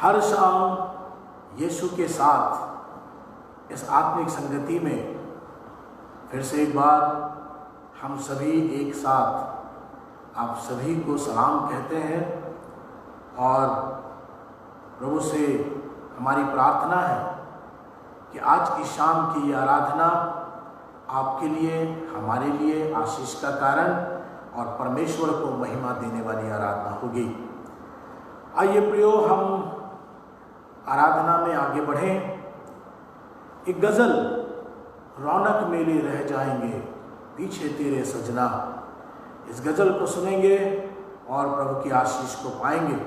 हर शाम यीशु के साथ इस आत्मिक संगति में फिर से एक बार हम सभी एक साथ आप सभी को सलाम कहते हैं और प्रभु से हमारी प्रार्थना है कि आज की शाम की ये आराधना आपके लिए, हमारे लिए आशीष का कारण और परमेश्वर को महिमा देने वाली आराधना होगी। आइए प्रियो, हम आराधना में आगे बढ़ें। एक गजल, रौनक मेले रह जाएंगे पीछे तेरे सजना, इस गजल को सुनेंगे और प्रभु की आशीष को पाएंगे।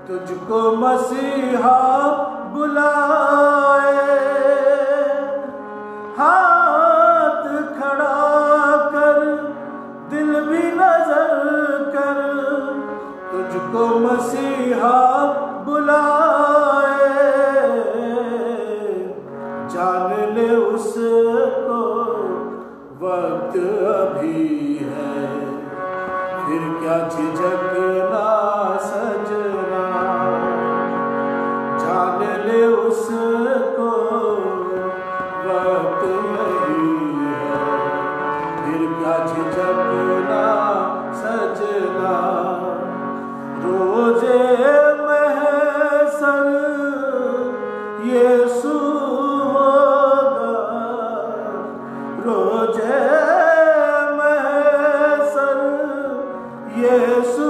तुझको मसीहा बुलाए, हाथ खड़ा कर, दिल भी नजर कर, तुझको मसीहा बुलाए। जान ले उसको वक्त अभी है, फिर क्या झिझकना सजना, जान ले उसको वक्त यही है, फिर क्या झिझकना सजना। रोजे महसर यीशु होगा, रोजे महसर यीशु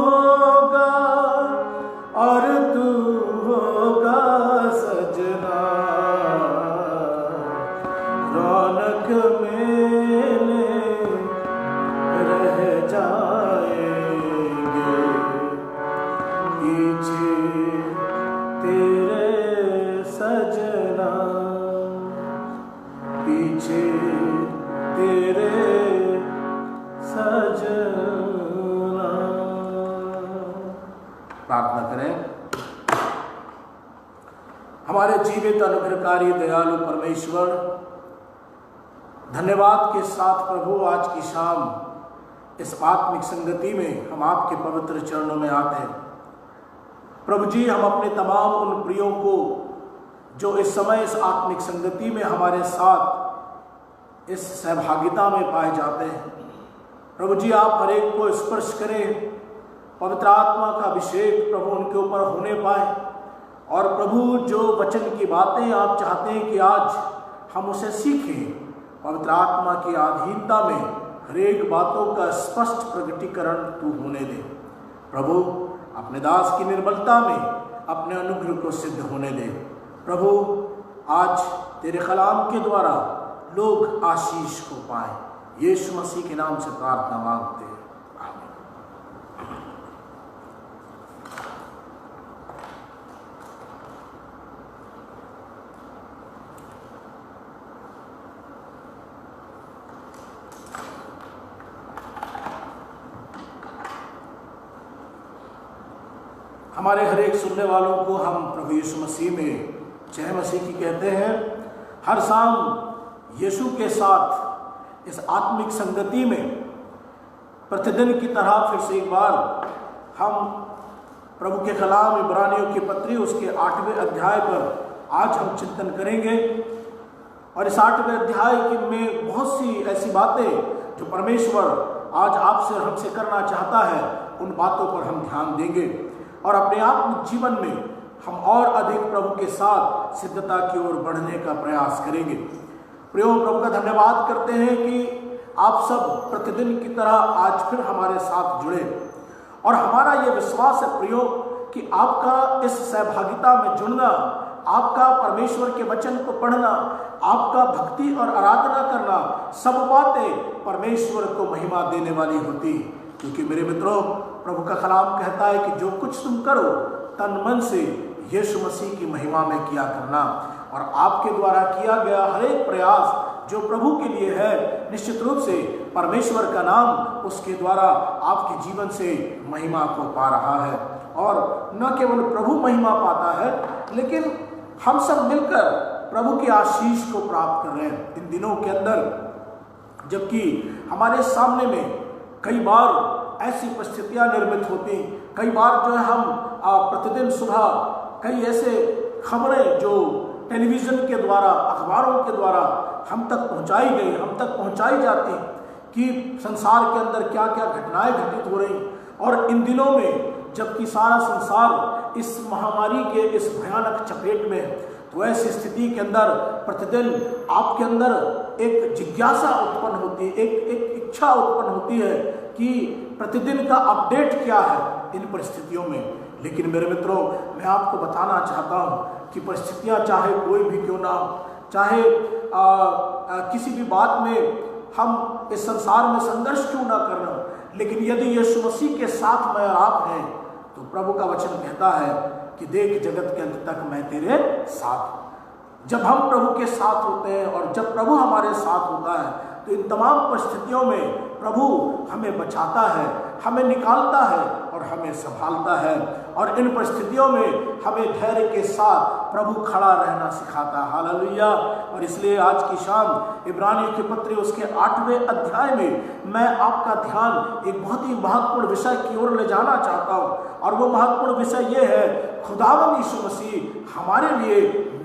होगा, और तू होगा सजना। रौनक मेले रह जाएंगे, पीछे तेरे सजना, पीछे तेरे सजना। प्रार्थना करें। हमारे जीवित अनुग्रहकारी दयालु परमेश्वर, धन्यवाद के साथ प्रभु आज की शाम इस आत्मिक संगति में हम आपके पवित्र चरणों में आते हैं। प्रभु जी, हम अपने तमाम उन प्रियों को जो इस समय इस आत्मिक संगति में हमारे साथ इस सहभागिता में पाए जाते हैं, प्रभु जी आप हर एक को स्पर्श करें, पवित्र आत्मा का अभिषेक प्रभु उनके ऊपर होने पाए, और प्रभु जो वचन की बातें आप चाहते हैं कि आज हम उसे सीखें, पवित्र आत्मा की अधीनता में हर एक बातों का स्पष्ट प्रकटीकरण तू होने दे। प्रभु अपने दास की निर्बलता में अपने अनुग्रह को सिद्ध होने दे। प्रभु आज तेरे कलाम के द्वारा लोग आशीष को पाए। यीशु मसीह के नाम से प्रार्थना मांगते हैं, आमीन। हमारे हर एक सुनने वालों को हम प्रभु यीशु मसीह में जय मसीह की कहते हैं। हर शाम यीशु के साथ इस आत्मिक संगति में प्रतिदिन की तरह फिर से एक बार हम प्रभु के कलाम इब्रानियों की पत्री उसके 8वें अध्याय पर आज हम चिंतन करेंगे। और इस 8वें अध्याय में बहुत सी ऐसी बातें जो परमेश्वर आज आपसे और हमसे करना चाहता है, उन बातों पर हम ध्यान देंगे और अपने आत्मिक जीवन में हम और अधिक प्रभु के साथ सिद्धता की ओर बढ़ने का प्रयास करेंगे। प्रियो, प्रभु का धन्यवाद करते हैं कि आप सब प्रतिदिन की तरह आज फिर हमारे साथ जुड़े, और हमारा ये विश्वास है प्रियो कि आपका इस सहभागिता में जुड़ना, आपका परमेश्वर के वचन को पढ़ना, आपका भक्ति और आराधना करना, सब बातें परमेश्वर को महिमा देने वाली होती। क्योंकि मेरे मित्रों, प्रभु का कलाम कहता है कि जो कुछ तुम करो तन मन से यीशु मसीह की महिमा में किया करना। और आपके द्वारा किया गया हर एक प्रयास जो प्रभु के लिए है, निश्चित रूप से परमेश्वर का नाम उसके द्वारा आपके जीवन से महिमा को पा रहा है। और न केवल प्रभु महिमा पाता है, लेकिन हम सब मिलकर प्रभु की आशीष को प्राप्त कर रहे हैं इन दिनों के अंदर। जबकि हमारे सामने में कई बार ऐसी परिस्थितियां निर्मित होती, कई बार जो है हम प्रतिदिन सुबह कई ऐसे खबरें जो टेलीविज़न के द्वारा, अखबारों के द्वारा हम तक पहुंचाई गई, हम तक पहुंचाई जाती कि संसार के अंदर क्या क्या घटनाएं घटित हो रही। और इन दिनों में जबकि सारा संसार इस महामारी के इस भयानक चपेट में, तो ऐसी स्थिति के अंदर प्रतिदिन आपके अंदर एक जिज्ञासा उत्पन्न होती है, एक इच्छा उत्पन्न होती है कि प्रतिदिन का अपडेट क्या है इन परिस्थितियों में। लेकिन मेरे मित्रों, मैं आपको बताना चाहता हूँ कि परिस्थितियाँ चाहे कोई भी क्यों ना हो, चाहे किसी भी बात में हम इस संसार में संघर्ष क्यों ना करना, लेकिन यदि यीशु मसीह के साथ मैं और आप हैं, तो प्रभु का वचन कहता है कि देख जगत के अंत तक मैं तेरे साथ हूँ। जब हम प्रभु के साथ होते हैं और जब प्रभु हमारे साथ होता है, तो इन तमाम परिस्थितियों में प्रभु हमें बचाता है, हमें निकालता है और हमें संभालता है। और इन परिस्थितियों में हमें धैर्य के साथ प्रभु खड़ा रहना सिखाता है। हालेलुया। और इसलिए आज की शाम इब्रानियों के पत्र उसके 8वें अध्याय में मैं आपका ध्यान एक बहुत ही महत्वपूर्ण विषय की ओर ले जाना चाहता हूँ। और वो महत्वपूर्ण विषय ये है, खुदावंद यीशु मसीह हमारे लिए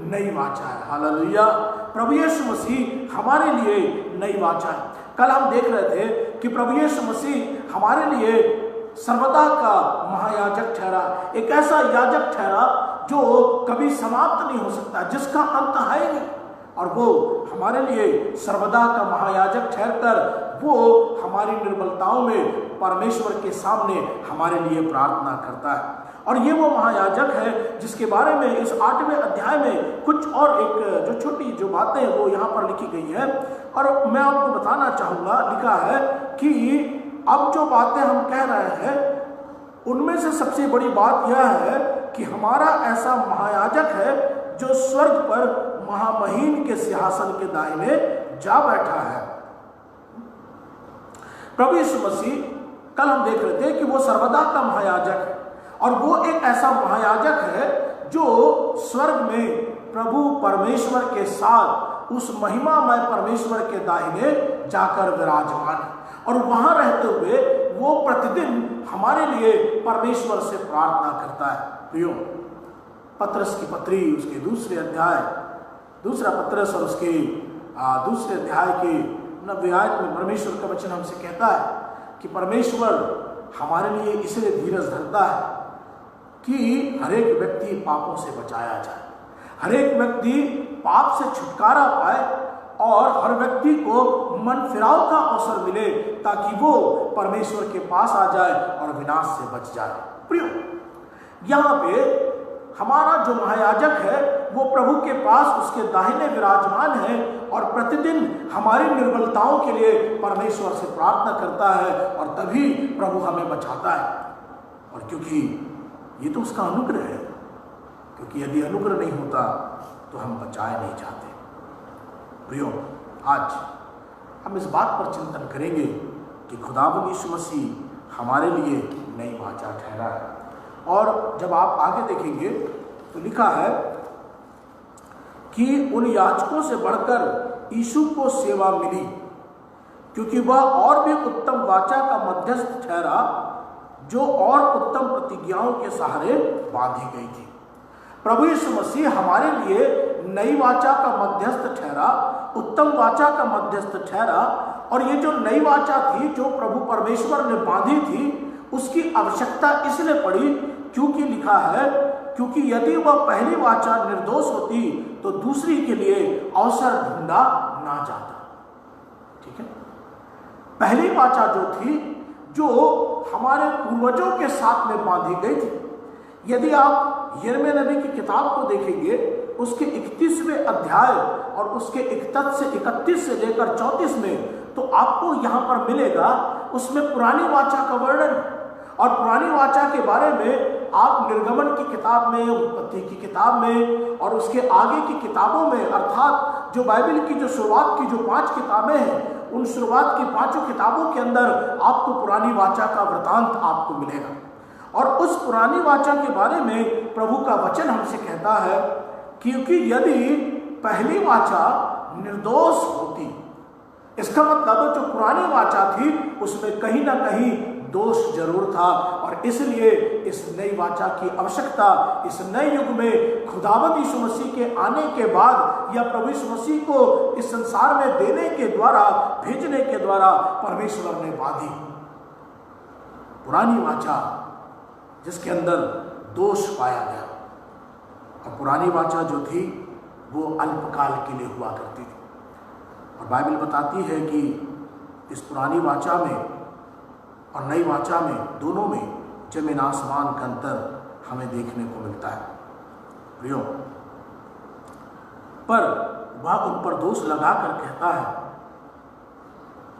नई वाचा है। हालेलुया। प्रभु यीशु मसीह हमारे लिए नई वाचा है। कल हम देख रहे थे कि प्रभु यीशु मसीह हमारे लिए सर्वदा का महायाजक ठहरा, एक ऐसा याजक ठहरा जो कभी समाप्त नहीं हो सकता, जिसका अंत है ही नहीं। और वो हमारे लिए सर्वदा का महायाजक ठहरकर वो हमारी निर्बलताओं में परमेश्वर के सामने हमारे लिए प्रार्थना करता है। और ये वो महायाजक है जिसके बारे में इस 8वें अध्याय में कुछ और एक जो छोटी जो बातें वो यहाँ पर लिखी गई है। और मैं आपको बताना चाहूँगा, लिखा है कि अब जो बातें हम कह रहे हैं उनमें से सबसे बड़ी बात यह है कि हमारा ऐसा महायाजक है जो स्वर्ग पर महामहीन के सिंहासन के दाहिने जा बैठा है। प्रभु यीशु मसीह, कल हम देख रहे थे कि वो सर्वदा का महायाजक है और वो एक ऐसा महायाजक है जो स्वर्ग में प्रभु परमेश्वर के साथ उस महिमामय परमेश्वर के दाहिने जाकर विराजमान है। और वहां रहते हुए वो प्रतिदिन हमारे लिए परमेश्वर से प्रार्थना करता है। प्रियो, पत्रस की पत्री उसके दूसरे अध्याय, दूसरा पत्रस और उसके दूसरे अध्याय के 90 आयत में परमेश्वर का वचन हमसे कहता है कि परमेश्वर हमारे लिए इसलिए धीरज धरता है कि हर एक व्यक्ति पापों से बचाया जाए, हर एक व्यक्ति पाप से छुटकारा पाए और हर व्यक्ति को मन फिराव का अवसर मिले ताकि वो परमेश्वर के पास आ जाए और विनाश से बच जाए। प्रियो, यहाँ पे हमारा जो महायाजक है वो प्रभु के पास उसके दाहिने विराजमान है और प्रतिदिन हमारी निर्बलताओं के लिए परमेश्वर से प्रार्थना करता है और तभी प्रभु हमें बचाता है। और क्योंकि ये तो उसका अनुग्रह है, क्योंकि यदि अनुग्रह नहीं होता तो हम बचाए नहीं जाते। प्रियो, आज हम इस बात पर चिंतन करेंगे कि खुदावंद यीशु मसीह हमारे लिए नई वाचा ठहरा है। और जब आप आगे देखेंगे तो लिखा है कि उन याजकों से बढ़कर यीशु को सेवा मिली, क्योंकि वह और भी उत्तम वाचा का मध्यस्थ ठहरा जो और उत्तम प्रतिज्ञाओं के सहारे बांधी गई थी। प्रभु यीशु मसीह हमारे लिए नई वाचा का मध्यस्थ ठहरा, उत्तम वाचा का मध्यस्थ ठहरा। और ये जो नई वाचा थी जो प्रभु परमेश्वर ने बांधी थी, उसकी आवश्यकता इसलिए पड़ी क्योंकि लिखा है, क्योंकि यदि वह पहली वाचा निर्दोष होती तो दूसरी के लिए अवसर ढूंढा ना जाता। ठीक है, पहली वाचा जो थी जो हमारे पूर्वजों के साथ में बांधी गई थी। यदि आप यिर्मयाह नबी की किताब को देखेंगे, उसके 31वें अध्याय और उसके 31 से लेकर 34 में, तो आपको यहाँ पर मिलेगा उसमें पुरानी वाचा का वर्णन। और पुरानी वाचा के बारे में आप निर्गमन की किताब में, उत्पत्ति की किताब में और उसके आगे की किताबों में, अर्थात जो बाइबल की जो शुरुआत की जो 5 किताबें हैं, उन शुरुआत की 5 किताबों के अंदर आपको पुरानी वाचा का वृतांत आपको मिलेगा। और उस पुरानी वाचा के बारे में प्रभु का वचन हमसे कहता है, क्योंकि यदि पहली वाचा निर्दोष होती, इसका मतलब जो पुरानी वाचा थी उसमें कहीं ना कहीं दोष जरूर था। और इसलिए इस नई वाचा की आवश्यकता इस नए युग में खुदावंद यीशु मसीह के आने के बाद या प्रभु यीशु मसीह को इस संसार में देने के द्वारा, भेजने के द्वारा परमेश्वर ने बांधी। पुरानी वाचा जिसके अंदर दोष पाया गया, और पुरानी वाचा जो थी वो अल्पकाल के लिए हुआ करती थी। और बाइबल बताती है कि इस पुरानी वाचा में और नई वाचा में, दोनों में जमीन आसमान का अंतर हमें देखने को मिलता है। प्रियो, पर वह उन पर दोष लगाकर कहता है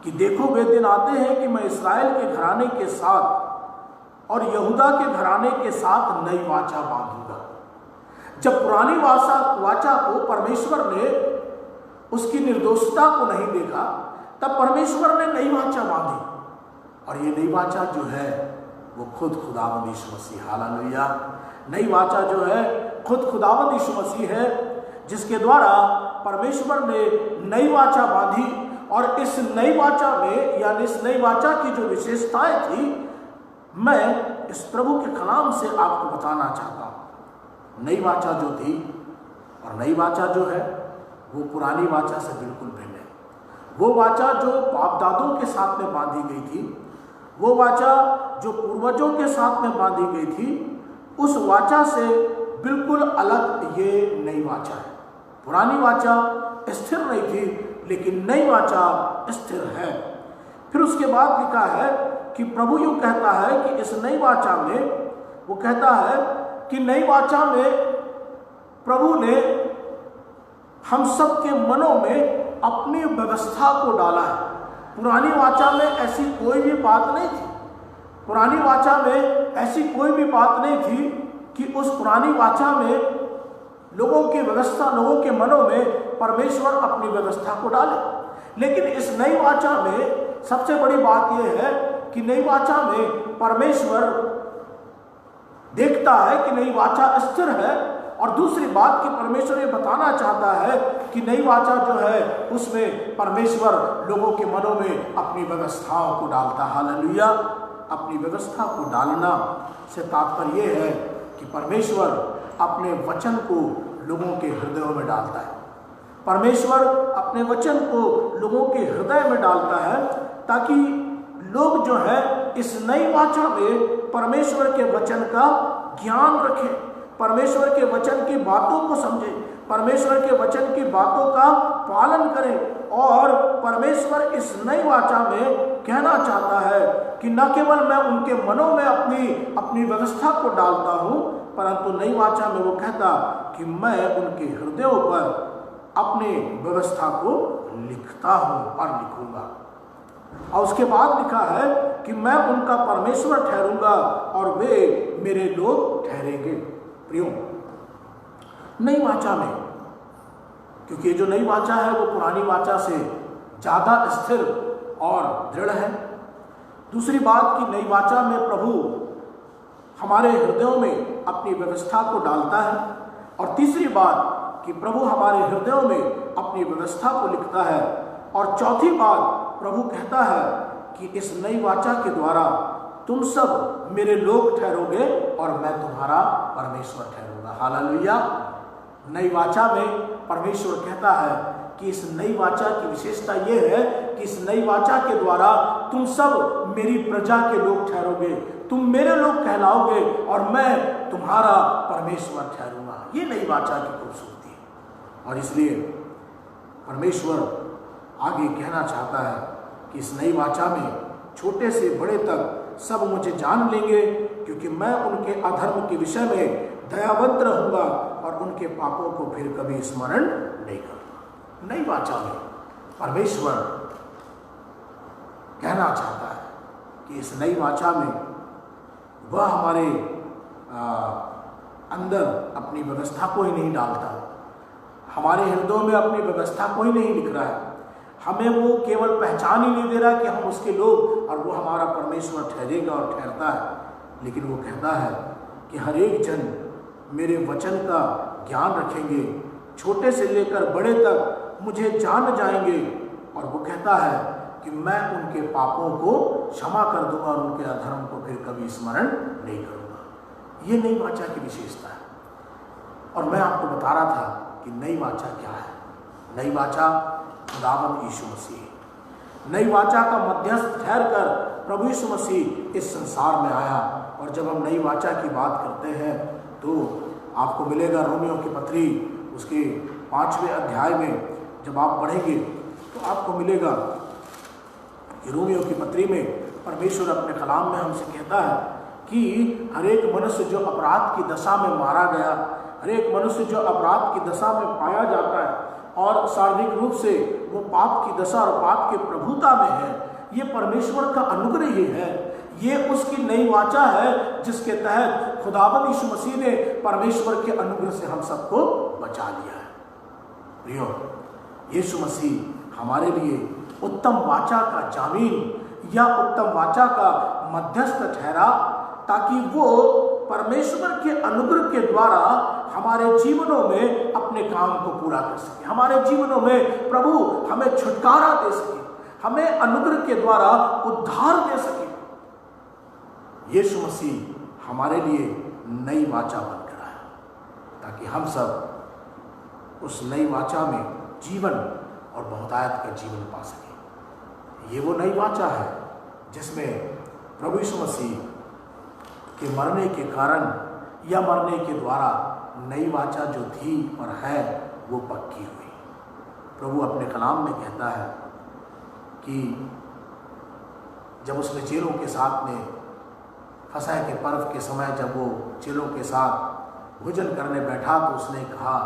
कि देखो वे दिन आते हैं कि मैं इस्राएल के घराने के साथ और यहूदा के घराने के साथ नई वाचा बांधूंगा। जब पुरानी वाचा को परमेश्वर ने उसकी निर्दोषता को नहीं देखा, तब परमेश्वर ने नई वाचा बांधी। और ये नई वाचा जो है वो खुद खुदावंद यीशु मसीह, हालेलुया, नई वाचा जो है खुद खुदावंद यीशु मसीह है, जिसके द्वारा परमेश्वर ने नई वाचा बांधी। और इस नई वाचा में यानी इस नई वाचा की जो विशेषताएं थी, मैं इस प्रभु के कलाम से आपको बताना चाहता हूँ। नई वाचा जो थी और नई वाचा जो है वो पुरानी वाचा से बिल्कुल भिन्न है। वो वाचा जो बाप दादों के साथ में बांधी गई थी, वो वाचा जो पूर्वजों के साथ में बांधी गई थी, उस वाचा से बिल्कुल अलग ये नई वाचा है। पुरानी वाचा स्थिर नहीं थी, लेकिन नई वाचा स्थिर है। फिर उसके बाद लिखा है कि प्रभु यूं कहता है कि इस नई वाचा में, वो कहता है कि नई वाचा में प्रभु ने हम सब के मनों में अपनी व्यवस्था को डाला है। पुरानी वाचा में ऐसी कोई भी बात नहीं थी। पुरानी वाचा में ऐसी कोई भी बात नहीं थी कि उस पुरानी वाचा में लोगों की व्यवस्था, लोगों के मनों में परमेश्वर अपनी व्यवस्था को डाले। लेकिन इस नई वाचा में सबसे बड़ी बात यह है कि नई वाचा में परमेश्वर देखता है कि नई वाचा स्थिर है। और दूसरी बात कि परमेश्वर ये बताना चाहता है कि नई वाचा जो है उसमें परमेश्वर लोगों के मनों में अपनी व्यवस्थाओं को डालता है। हालेलुया। अपनी व्यवस्था को डालना से तात्पर्य यह है कि परमेश्वर अपने वचन को लोगों के हृदयों में डालता है। परमेश्वर अपने वचन को लोगों के हृदय में डालता है ताकि लोग जो है इस नई वाचा में परमेश्वर के वचन का ज्ञान रखें, परमेश्वर के वचन की बातों को समझें, परमेश्वर के वचन की बातों का पालन करें। और परमेश्वर इस नई वाचा में कहना चाहता है कि न केवल मैं उनके मनों में अपनी व्यवस्था को डालता हूं, परंतु नई वाचा में वो कहता कि मैं उनके हृदयों पर अपनी व्यवस्था को लिखता हूं और लिखूंगा। और उसके बाद लिखा है कि मैं उनका परमेश्वर ठहरूंगा और वे मेरे लोग ठहरेंगे। प्रियो, नई वाचा में, क्योंकि ये जो नई वाचा है वो पुरानी वाचा से ज्यादा स्थिर और दृढ़ है। दूसरी बात कि नई वाचा में प्रभु हमारे हृदयों में अपनी व्यवस्था को डालता है। और तीसरी बात कि प्रभु हमारे हृदयों में अपनी व्यवस्था को लिखता है। और चौथी बात प्रभु कहता है कि इस नई वाचा के द्वारा तुम सब मेरे लोग ठहरोगे और मैं तुम्हारा परमेश्वर ठहरूंगा। हालेलुया। नई वाचा में परमेश्वर कहता है कि इस नई वाचा की विशेषता यह है कि इस नई वाचा के द्वारा तुम सब मेरी प्रजा के लोग ठहरोगे, तुम मेरे लोग कहलाओगे और मैं तुम्हारा परमेश्वर ठहरूंगा। ये नई वाचा की खूबसूरती है। और इसलिए परमेश्वर आगे कहना चाहता है कि इस नई वाचा में छोटे से बड़े तक सब मुझे जान लेंगे, क्योंकि मैं उनके अधर्म के विषय में दयावंत रहूंगा और उनके पापों को फिर कभी स्मरण नहीं करूंगा। नई वाचा में परमेश्वर कहना चाहता है कि इस नई वाचा में वह हमारे अंदर अपनी व्यवस्था को ही नहीं डालता, हमारे हृदयों में अपनी व्यवस्था को ही नहीं लिख रहा है। हमें वो केवल पहचान ही नहीं दे रहा कि हम उसके लोग और वो हमारा परमेश्वर ठहरेगा और ठहरता है, लेकिन वो कहता है कि हर एक जन मेरे वचन का ज्ञान रखेंगे, छोटे से लेकर बड़े तक मुझे जान जाएंगे। और वो कहता है कि मैं उनके पापों को क्षमा कर दूंगा और उनके अधर्म को फिर कभी स्मरण नहीं करूंगा। ये नई वाचा की विशेषता है। और मैं आपको बता रहा था कि नई वाचा क्या है। नई वाचा खुदावंद यीशु मसीह, नई वाचा का मध्यस्थ ठहर कर प्रभु यीशु मसीह इस संसार में आया। और जब हम नई वाचा की बात करते हैं तो आपको मिलेगा रोमियो की पत्री उसके 5वें अध्याय में जब आप पढ़ेंगे तो आपको मिलेगा कि रोमियो की पत्री में परमेश्वर अपने कलाम में हमसे कहता है कि हर एक मनुष्य जो अपराध की दशा में मारा गया, हर एक मनुष्य जो अपराध की दशा में पाया जाता है और शारीरिक रूप से वो पाप की दशा और पाप की प्रभुता में है, ये परमेश्वर का अनुग्रह ही है। ये उसकी नई वाचा है जिसके तहत खुदावंद यीशु मसीह ने परमेश्वर के अनुग्रह से हम सबको बचा लिया है। प्रियो, यीशु मसीह हमारे लिए उत्तम वाचा का जामीन या उत्तम वाचा का मध्यस्थ ठहरा ताकि वो परमेश्वर के अनुग्रह के द्वारा हमारे जीवनों में अपने काम को पूरा कर सके, हमारे जीवनों में प्रभु हमें छुटकारा दे सके, हमें अनुग्रह के द्वारा उद्धार दे सके। यीशु मसीह हमारे लिए नई वाचा बनकर आया ताकि हम सब उस नई वाचा में जीवन और बहुतायत का जीवन पा सके। ये वो नई वाचा है जिसमें प्रभु यीशु मसीह के मरने के कारण या मरने के द्वारा नई वाचा जो थी और है वो पक्की हुई। प्रभु अपने कलाम में कहता है कि जब उसने चेलों के साथ में फसह के पर्व के समय जब वो चेलों के साथ भोजन करने बैठा तो उसने कहा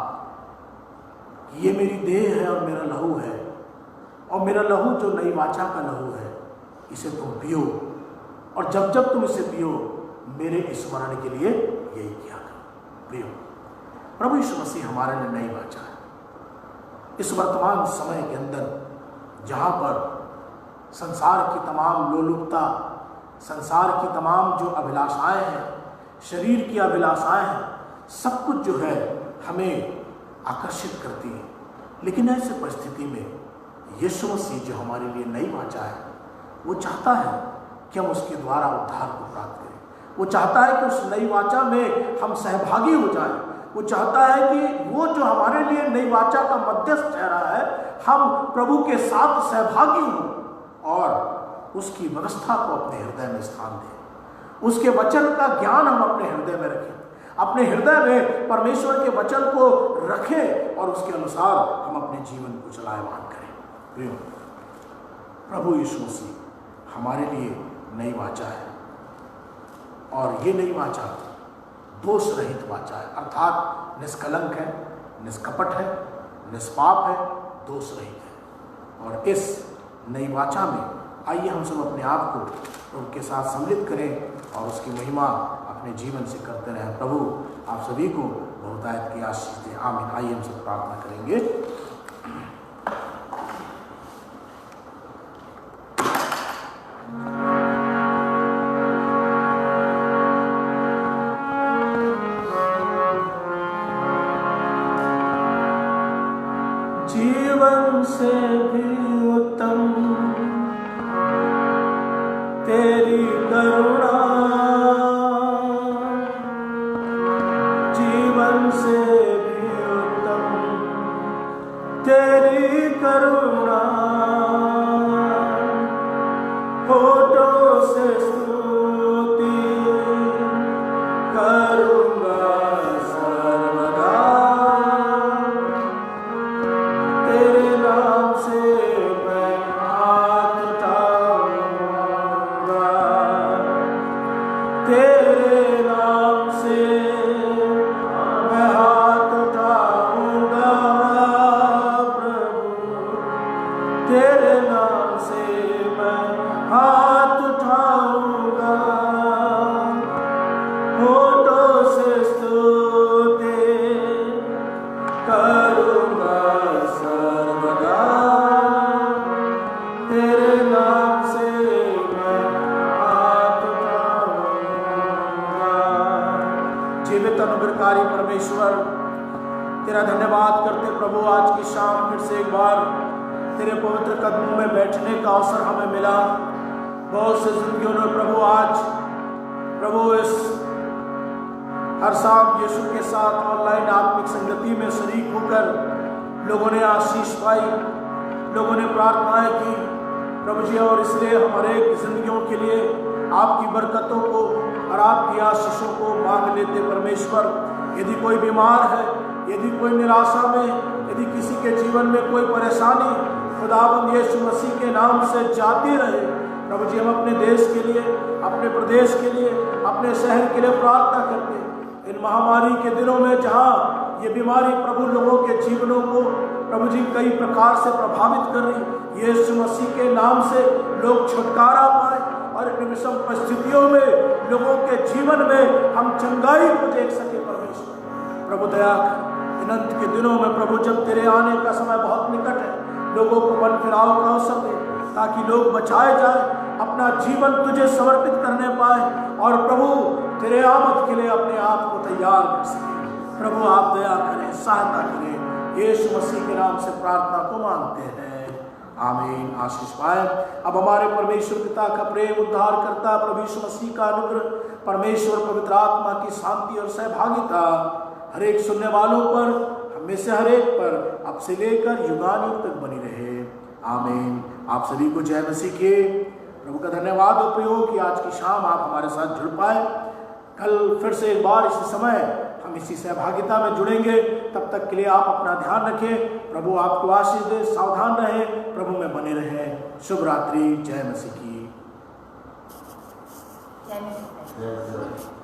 कि ये मेरी देह है और मेरा लहू है, और मेरा लहू जो नई वाचा का लहू है, इसे तुम पियो, और जब जब तुम इसे पियो मेरे स्मरण के लिए यही किया करो। प्रियो, प्रभु यीशु मसीह हमारे लिए नई वाचा है। इस वर्तमान समय के अंदर जहाँ पर संसार की तमाम लोलुपता, संसार की तमाम जो अभिलाषाएं हैं, शरीर की अभिलाषाएं हैं, सब कुछ जो है हमें आकर्षित करती है, लेकिन ऐसे परिस्थिति में यीशु मसीह जो हमारे लिए नई वाचा है, वो चाहता है कि हम उसके द्वारा उद्धार को प्राप्त करें। वो चाहता है कि उस नई वाचा में हम सहभागी हो जाएं। वो चाहता है कि वो जो हमारे लिए नई वाचा का मध्यस्थ ठहरा है, हम प्रभु के साथ सहभागी हों और उसकी व्यवस्था को अपने हृदय में स्थान दें। उसके वचन का ज्ञान हम अपने हृदय में रखें, अपने हृदय में परमेश्वर के वचन को रखें और उसके अनुसार हम अपने जीवन को चलायमान करें। प्रियो, प्रभु यीशु मसीह हमारे लिए नई वाचा है, और ये नई वाचा दोष रहित वाचा है, अर्थात निष्कलंक है, निष्कपट है, निष्पाप है, दोष रहित है। और इस नई वाचा में आइए हम सब अपने आप को उनके साथ सम्मिलित करें और उसकी महिमा अपने जीवन से करते रहें। प्रभु आप सभी को बहुतायत की आशीष दें। आमीन। आइए हम सब प्रार्थना करेंगे। जीवन से भी उत्तम तेरी करुणा, जीवन से भी उत्तम तेरी करुणा, होठों से स्तुति करूँगा सर्वदा, तेरे नाम से मैं हाथ उठाऊंगा, तेरे नाम से मैं हाथ उठाऊंगा प्रभु, तेरे नाम से मैं हाथ उठाऊंगा, होठों से स्तुति करूँगा सर्वदा, तेरे नाम से मैं हाथ उठाऊंगा। जीवित अनुग्रहकारी परमेश्वर, तेरा धन्यवाद करते प्रभु, आज की शाम फिर से एक बार तेरे पवित्र कदमों में बैठने का अवसर हमें मिला। बहुत से जिंदगियों ने प्रभु आज प्रभु इस हर शाम यीशु के साथ ऑनलाइन आत्मिक संगति में शरीक होकर लोगों ने आशीष पाई, लोगों ने प्रार्थनाएं की प्रभु जी, और इसलिए हमारे जिंदगियों के लिए आपकी बरकतों को और आपकी आशीषों को मांग लेते परमेश्वर। यदि कोई बीमार है, यदि कोई निराशा में, यदि किसी के जीवन में कोई परेशानी, खुदावंद यीशु मसीह के नाम से जाती रहे प्रभु जी, हम अपने देश के लिए, अपने प्रदेश के लिए, अपने शहर के लिए प्रार्थना करते हैं। इन महामारी के दिनों में जहाँ ये बीमारी प्रभु लोगों के जीवनों को प्रभु जी कई प्रकार से प्रभावित कर रही, यीशु मसीह के नाम से लोग छुटकारा पाए और इन विषम परिस्थितियों में लोगों के जीवन में हम चंगाई को देख सके परमेश्वर। प्रभु दया कर इन अंत के दिनों में प्रभु, जब तेरे आने का समय बहुत निकट है, लोगों को मन फिराव का अवसर दे ताकि लोग बचाए जाए, अपना जीवन तुझे समर्पित करने पाए और प्रभु तेरे आमद के लिए अपने आप को तैयार कर सके। प्रभु आप दया करें, सहायता करें। यीशु मसीह के नाम से प्रार्थना को मांगते हैं, आमीन। आशीष पाए। अब हमारे परमेश्वर पिता का प्रेम, उद्धार करता प्रभु यीशु मसीह का अनुग्रह, परमेश्वर पवित्र आत्मा की शांति और सहभागिता हर एक सुनने वालों पर, हमें से हर एक पर अब से लेकर युगानुग तक बनी रहे, आमीन। आप सभी को जय मसीह के। प्रभु का धन्यवाद और प्रयोग कि आज की शाम आप हमारे साथ जुड़ पाए। कल फिर से एक बार इसी समय हम इसी सहभागिता में जुड़ेंगे। तब तक के लिए आप अपना ध्यान रखें। प्रभु आपको आशीष दे। सावधान रहें, प्रभु में बने रहें। शुभ रात्रि। जय मसीह की। जय मसीह।